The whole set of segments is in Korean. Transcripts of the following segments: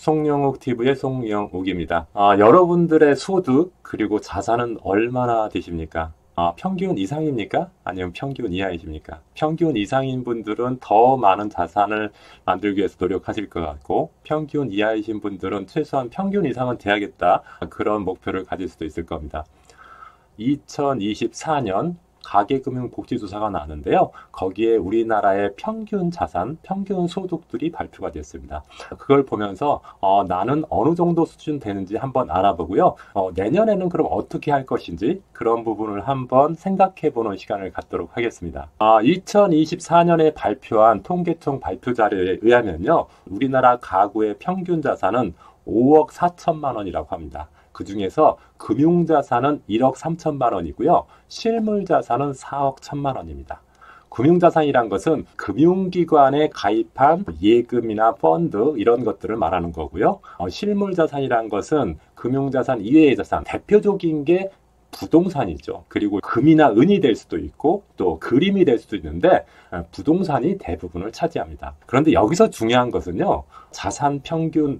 송영욱 TV의 송영욱입니다. 여러분들의 소득 그리고 자산은 얼마나 되십니까? 평균 이상입니까? 아니면 평균 이하이십니까? 평균 이상인 분들은 더 많은 자산을 만들기 위해서 노력하실 것 같고, 평균 이하이신 분들은 최소한 평균 이상은 돼야겠다, 그런 목표를 가질 수도 있을 겁니다. 2024년 가계금융복지조사가 나왔는데요. 거기에 우리나라의 평균 자산, 평균 소득들이 발표가 됐습니다. 그걸 보면서 나는 어느 정도 수준 되는지 한번 알아보고요. 내년에는 그럼 어떻게 할 것인지 그런 부분을 한번 생각해보는 시간을 갖도록 하겠습니다. 2024년에 발표한 통계청 발표 자료에 의하면요. 우리나라 가구의 평균 자산은 5억 4천만 원이라고 합니다. 그 중에서 금융자산은 1억 3천만 원이고요. 실물자산은 4억 1천만 원입니다. 금융자산이란 것은 금융기관에 가입한 예금이나 펀드 이런 것들을 말하는 거고요. 실물자산이란 것은 금융자산 이외의 자산, 대표적인 게 부동산이죠. 그리고 금이나 은이 될 수도 있고 또 그림이 될 수도 있는데 부동산이 대부분을 차지합니다. 그런데 여기서 중요한 것은요. 자산 평균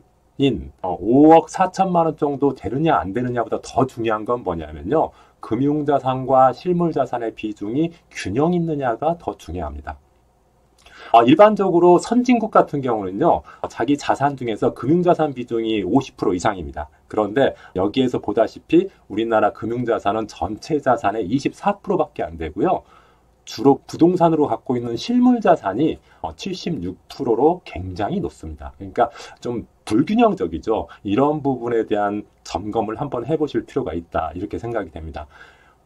5억 4천만 원 정도 되느냐 안 되느냐보다 더 중요한 건 뭐냐면요. 금융자산과 실물자산의 비중이 균형 있느냐가 더 중요합니다. 일반적으로 선진국 같은 경우는요. 자기 자산 중에서 금융자산 비중이 50% 이상입니다. 그런데 여기에서 보다시피 우리나라 금융자산은 전체 자산의 24%밖에 안 되고요. 주로 부동산으로 갖고 있는 실물자산이 76%로 굉장히 높습니다. 그러니까 좀 불균형적이죠. 이런 부분에 대한 점검을 한번 해보실 필요가 있다. 이렇게 생각이 됩니다.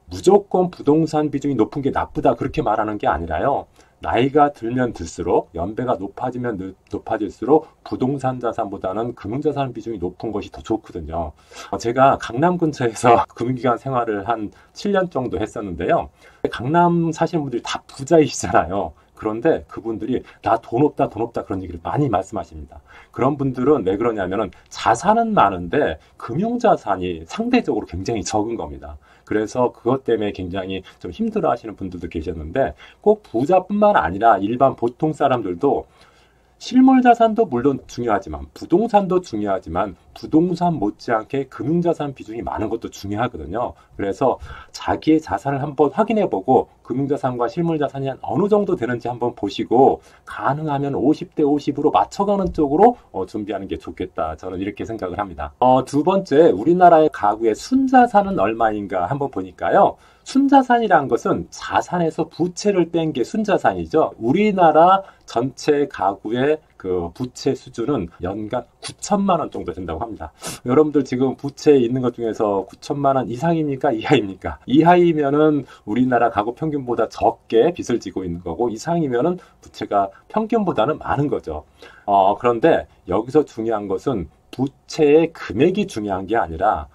무조건 부동산 비중이 높은 게 나쁘다 그렇게 말하는 게 아니라요. 나이가 들면 들수록 연배가 높아지면 높아질수록 부동산 자산보다는 금융자산 비중이 높은 것이 더 좋거든요. 제가 강남 근처에서 금융기관 생활을 한 7년 정도 했었는데요. 강남 사시는 분들이 다 부자이시잖아요. 그런데 그분들이 나 돈 없다 그런 얘기를 많이 말씀하십니다. 그런 분들은 왜 그러냐면은 자산은 많은데 금융자산이 상대적으로 굉장히 적은 겁니다. 그래서 그것 때문에 굉장히 좀 힘들어 하시는 분들도 계셨는데 꼭 부자뿐만 아니라 일반 보통 사람들도 실물자산도 물론 중요하지만 부동산도 중요하지만 부동산 못지않게 금융자산 비중이 많은 것도 중요하거든요. 그래서 자기의 자산을 한번 확인해보고 금융자산과 실물자산이 어느 정도 되는지 한번 보시고 가능하면 50대 50으로 맞춰가는 쪽으로 준비하는 게 좋겠다. 저는 이렇게 생각을 합니다. 두 번째, 우리나라의 가구의 순자산은 얼마인가 한번 보니까요. 순자산이라는 것은 자산에서 부채를 뺀 게 순자산이죠. 우리나라 전체 가구의 그 부채 수준은 연간 9천만 원 정도 된다고 합니다. 여러분들 지금 부채에 있는 것 중에서 9천만 원 이상입니까? 이하입니까? 이하이면은 우리나라 가구 평균보다 적게 빚을 지고 있는 거고 이상이면은 부채가 평균보다는 많은 거죠. 그런데 여기서 중요한 것은 부채의 금액이 중요한 게 아니라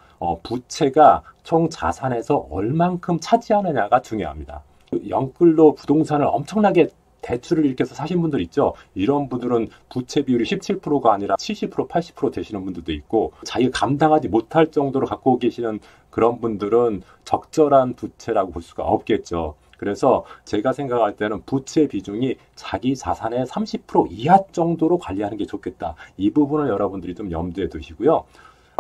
부채가 총 자산에서 얼만큼 차지하느냐가 중요합니다. 영끌로 부동산을 엄청나게 대출을 이렇게 해서 사신 분들 있죠. 이런 분들은 부채 비율이 17%가 아니라 70%, 80% 되시는 분들도 있고 자기가 감당하지 못할 정도로 갖고 계시는 그런 분들은 적절한 부채라고 볼 수가 없겠죠. 그래서 제가 생각할 때는 부채 비중이 자기 자산의 30% 이하 정도로 관리하는 게 좋겠다. 이 부분을 여러분들이 좀 염두에 두시고요.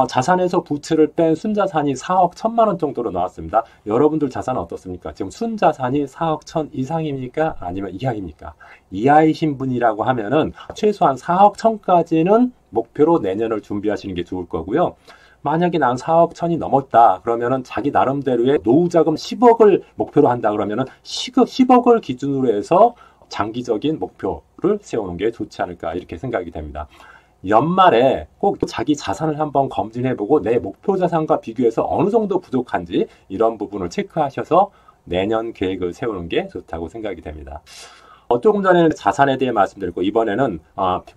자산에서 부채를 뺀 순자산이 4억 1천만 원 정도로 나왔습니다. 여러분들 자산은 어떻습니까? 지금 순자산이 4억 1천 이상입니까? 아니면 이하입니까? 이하이신 분이라고 하면은 최소한 4억 1천까지는 목표로 내년을 준비하시는 게 좋을 거고요. 만약에 난 4억 1천이 넘었다. 그러면은 자기 나름대로의 노후자금 10억을 목표로 한다. 그러면은 10억을 기준으로 해서 장기적인 목표를 세우는 게 좋지 않을까 이렇게 생각이 됩니다. 연말에 꼭 자기 자산을 한번 검진해보고 내 목표 자산과 비교해서 어느 정도 부족한지 이런 부분을 체크하셔서 내년 계획을 세우는 게 좋다고 생각이 됩니다. 조금 전에는 자산에 대해 말씀드렸고 이번에는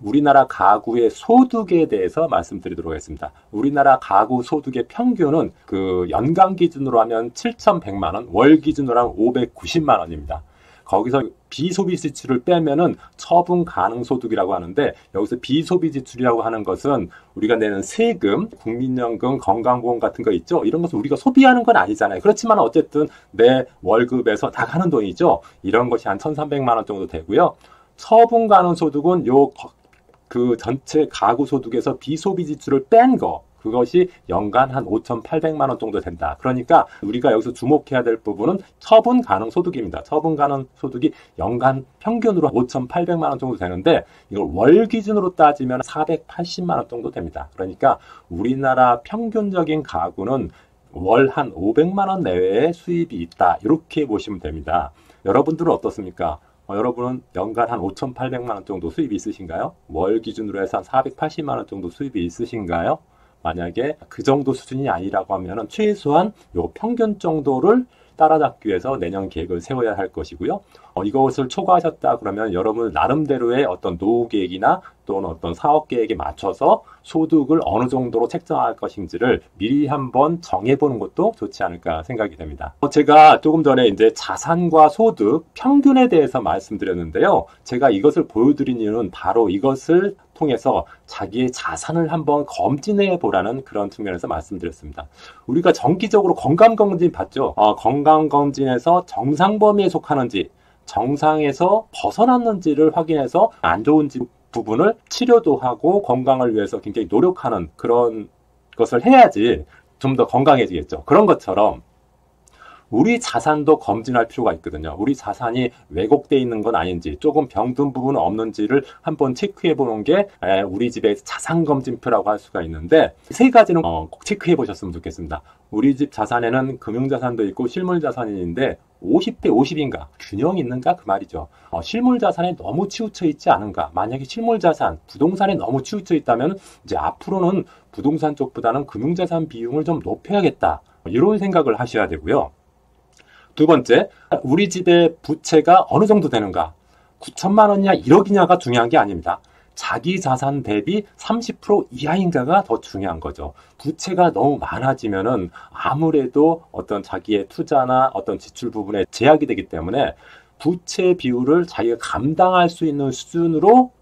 우리나라 가구의 소득에 대해서 말씀드리도록 하겠습니다. 우리나라 가구 소득의 평균은 그 연간 기준으로 하면 7,100만 원, 월 기준으로 하면 590만 원입니다. 거기서 비소비 지출을 빼면은 처분 가능 소득이라고 하는데 여기서 비소비 지출이라고 하는 것은 우리가 내는 세금, 국민연금, 건강보험 같은 거 있죠. 이런 것을 우리가 소비하는 건 아니잖아요. 그렇지만 어쨌든 내 월급에서 나가는 돈이죠. 이런 것이 한 1,300만 원 정도 되고요. 처분 가능 소득은 요 그 전체 가구 소득에서 비소비 지출을 뺀 거, 그것이 연간 한 5,800만 원 정도 된다. 그러니까 우리가 여기서 주목해야 될 부분은 처분 가능 소득입니다. 처분 가능 소득이 연간 평균으로 5,800만 원 정도 되는데 이걸 월 기준으로 따지면 480만 원 정도 됩니다. 그러니까 우리나라 평균적인 가구는 월 한 500만 원 내외의 수입이 있다. 이렇게 보시면 됩니다. 여러분들은 어떻습니까? 여러분은 연간 한 5,800만 원 정도 수입이 있으신가요? 월 기준으로 해서 한 480만 원 정도 수입이 있으신가요? 만약에 그 정도 수준이 아니라고 하면은 최소한 요 평균 정도를 따라잡기 위해서 내년 계획을 세워야 할 것이고요. 이것을 초과하셨다 그러면 여러분 나름대로의 어떤 노후 계획이나 또는 어떤 사업 계획에 맞춰서 소득을 어느 정도로 책정할 것인지를 미리 한번 정해보는 것도 좋지 않을까 생각이 됩니다. 제가 조금 전에 이제 자산과 소득 평균에 대해서 말씀드렸는데요. 제가 이것을 보여드린 이유는 바로 이것을 통해서 자기의 자산을 한번 검진해 보라는 그런 측면에서 말씀드렸습니다. 우리가 정기적으로 건강검진 받죠. 건강검진에서 정상 범위에 속하는지 정상에서 벗어났는지를 확인해서 안 좋은 부분을 치료도 하고 건강을 위해서 굉장히 노력하는 그런 것을 해야지 좀 더 건강해지겠죠. 그런 것처럼 우리 자산도 검진할 필요가 있거든요. 우리 자산이 왜곡되어 있는 건 아닌지 조금 병든 부분은 없는지를 한번 체크해 보는 게 우리 집의 자산검진표라고 할 수가 있는데 세 가지는 꼭 체크해 보셨으면 좋겠습니다. 우리 집 자산에는 금융자산도 있고 실물자산이 있는데 50대 50인가 균형이 있는가 그 말이죠. 실물자산에 너무 치우쳐 있지 않은가. 만약에 실물자산, 부동산에 너무 치우쳐 있다면 이제 앞으로는 부동산 쪽보다는 금융자산 비중을 좀 높여야겠다. 이런 생각을 하셔야 되고요. 두 번째, 우리 집의 부채가 어느 정도 되는가? 9천만 원이냐 1억이냐가 중요한 게 아닙니다. 자기 자산 대비 30% 이하인가가 더 중요한 거죠. 부채가 너무 많아지면은 아무래도 어떤 자기의 투자나 어떤 지출 부분에 제약이 되기 때문에 부채 비율을 자기가 감당할 수 있는 수준으로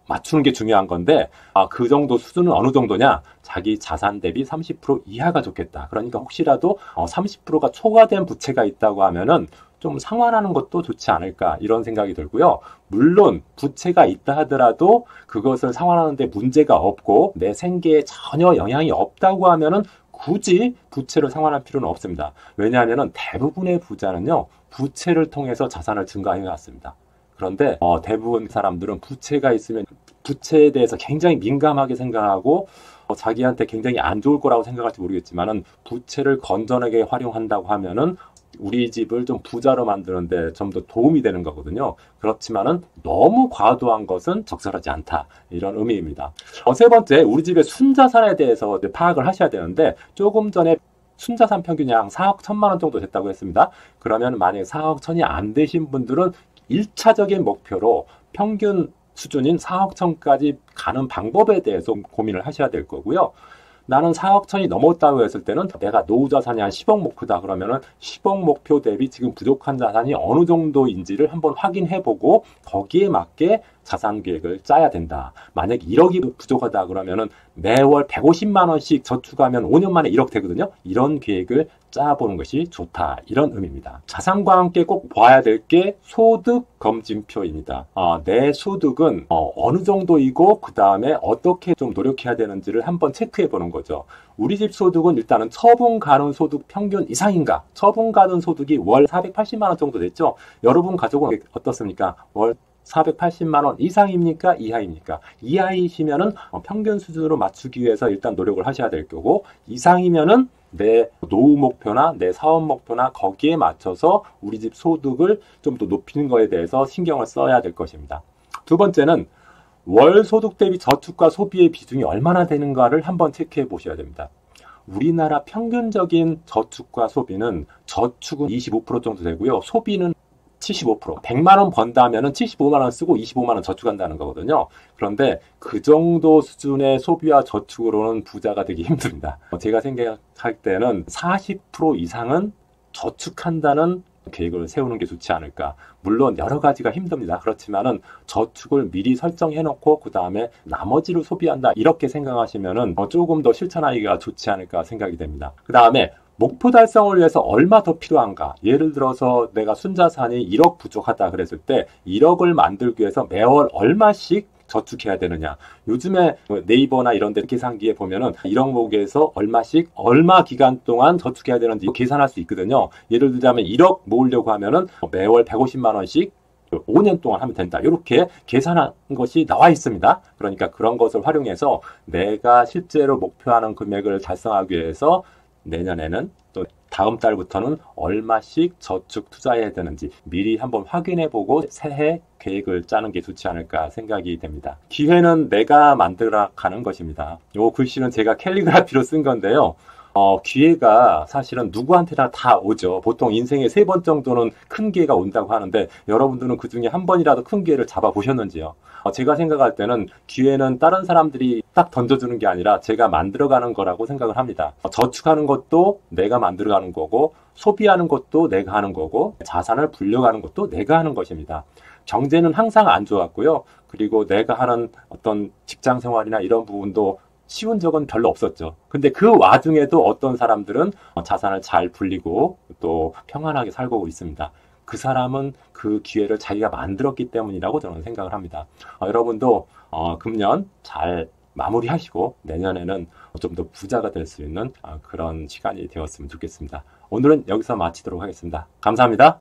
맞추는 게 중요한 건데 그 정도 수준은 어느 정도냐? 자기 자산 대비 30% 이하가 좋겠다. 그러니까 혹시라도 30%가 초과된 부채가 있다고 하면은 좀 상환하는 것도 좋지 않을까 이런 생각이 들고요. 물론 부채가 있다 하더라도 그것을 상환하는데 문제가 없고 내 생계에 전혀 영향이 없다고 하면은 굳이 부채를 상환할 필요는 없습니다. 왜냐하면은 대부분의 부자는요 부채를 통해서 자산을 증가해 왔습니다. 그런데 대부분 사람들은 부채가 있으면 부채에 대해서 굉장히 민감하게 생각하고 자기한테 굉장히 안 좋을 거라고 생각할지 모르겠지만은 부채를 건전하게 활용한다고 하면은 우리 집을 좀 부자로 만드는데 좀 더 도움이 되는 거거든요. 그렇지만은 너무 과도한 것은 적절하지 않다. 이런 의미입니다. 세 번째, 우리 집의 순자산에 대해서 파악을 하셔야 되는데 조금 전에 순자산 평균이 한 4억 1천만 원 정도 됐다고 했습니다. 그러면 만약에 4억 1천이 안 되신 분들은 1차적인 목표로 평균 수준인 4억 1천까지 가는 방법에 대해서 고민을 하셔야 될 거고요. 나는 4억 1천이 넘었다고 했을 때는 내가 노후 자산이 한 10억 목표다 그러면은 10억 목표 대비 지금 부족한 자산이 어느 정도인지를 한번 확인해 보고 거기에 맞게 자산 계획을 짜야 된다. 만약에 1억이 부족하다 그러면은 매월 150만 원씩 저축하면 5년 만에 1억 되거든요. 이런 계획을 짜보는 것이 좋다. 이런 의미입니다. 자산과 함께 꼭 봐야 될 게 소득 검진표입니다. 내 소득은 어느 정도이고 그 다음에 어떻게 좀 노력해야 되는지를 한번 체크해 보는 거죠. 우리 집 소득은 일단은 처분 가능 소득 평균 이상인가? 처분 가능 소득이 월 480만 원 정도 됐죠. 여러분 가족은 어떻습니까? 월 480만 원 이상입니까? 이하입니까? 이하이시면은 평균 수준으로 맞추기 위해서 일단 노력을 하셔야 될 거고 이상이면은 내 노후 목표나 내 사업 목표나 거기에 맞춰서 우리 집 소득을 좀 더 높이는 거에 대해서 신경을 써야 될 것입니다. 두 번째는 월 소득 대비 저축과 소비의 비중이 얼마나 되는가를 한번 체크해 보셔야 됩니다. 우리나라 평균적인 저축과 소비는 저축은 25% 정도 되고요. 소비는 75%. 100만 원 번다면은 75만 원 쓰고 25만 원 저축한다는 거거든요. 그런데 그 정도 수준의 소비와 저축으로는 부자가 되기 힘듭니다. 제가 생각할 때는 40% 이상은 저축한다는 계획을 세우는 게 좋지 않을까. 물론 여러 가지가 힘듭니다. 그렇지만은 저축을 미리 설정해 놓고 그 다음에 나머지를 소비한다. 이렇게 생각하시면은 조금 더 실천하기가 좋지 않을까 생각이 됩니다. 그 다음에 목표 달성을 위해서 얼마 더 필요한가? 예를 들어서 내가 순자산이 1억 부족하다 그랬을 때 1억을 만들기 위해서 매월 얼마씩 저축해야 되느냐. 요즘에 네이버나 이런 데 계산기에 보면은 1억목에서 얼마씩 얼마 기간 동안 저축해야 되는지 계산할 수 있거든요. 예를 들자면 1억 모으려고 하면은 매월 150만 원씩 5년 동안 하면 된다. 이렇게 계산한 것이 나와 있습니다. 그러니까 그런 것을 활용해서 내가 실제로 목표하는 금액을 달성하기 위해서 내년에는 또 다음 달부터는 얼마씩 저축 투자해야 되는지 미리 한번 확인해보고 새해 계획을 짜는 게 좋지 않을까 생각이 됩니다. 기회는 내가 만들어가는 것입니다. 이 글씨는 제가 캘리그라피로 쓴 건데요. 기회가 사실은 누구한테나 다 오죠. 보통 인생에 3번 정도는 큰 기회가 온다고 하는데 여러분들은 그 중에 한 번이라도 큰 기회를 잡아보셨는지요? 제가 생각할 때는 기회는 다른 사람들이 딱 던져주는 게 아니라 제가 만들어가는 거라고 생각을 합니다. 저축하는 것도 내가 만들어가는 거고 소비하는 것도 내가 하는 거고 자산을 불려가는 것도 내가 하는 것입니다. 경제는 항상 안 좋았고요. 그리고 내가 하는 어떤 직장 생활이나 이런 부분도 쉬운 적은 별로 없었죠. 근데 그 와중에도 어떤 사람들은 자산을 잘 불리고 또 평안하게 살고 있습니다. 그 사람은 그 기회를 자기가 만들었기 때문이라고 저는 생각을 합니다. 여러분도 금년 잘 마무리하시고 내년에는 좀 더 부자가 될 수 있는 그런 시간이 되었으면 좋겠습니다. 오늘은 여기서 마치도록 하겠습니다. 감사합니다.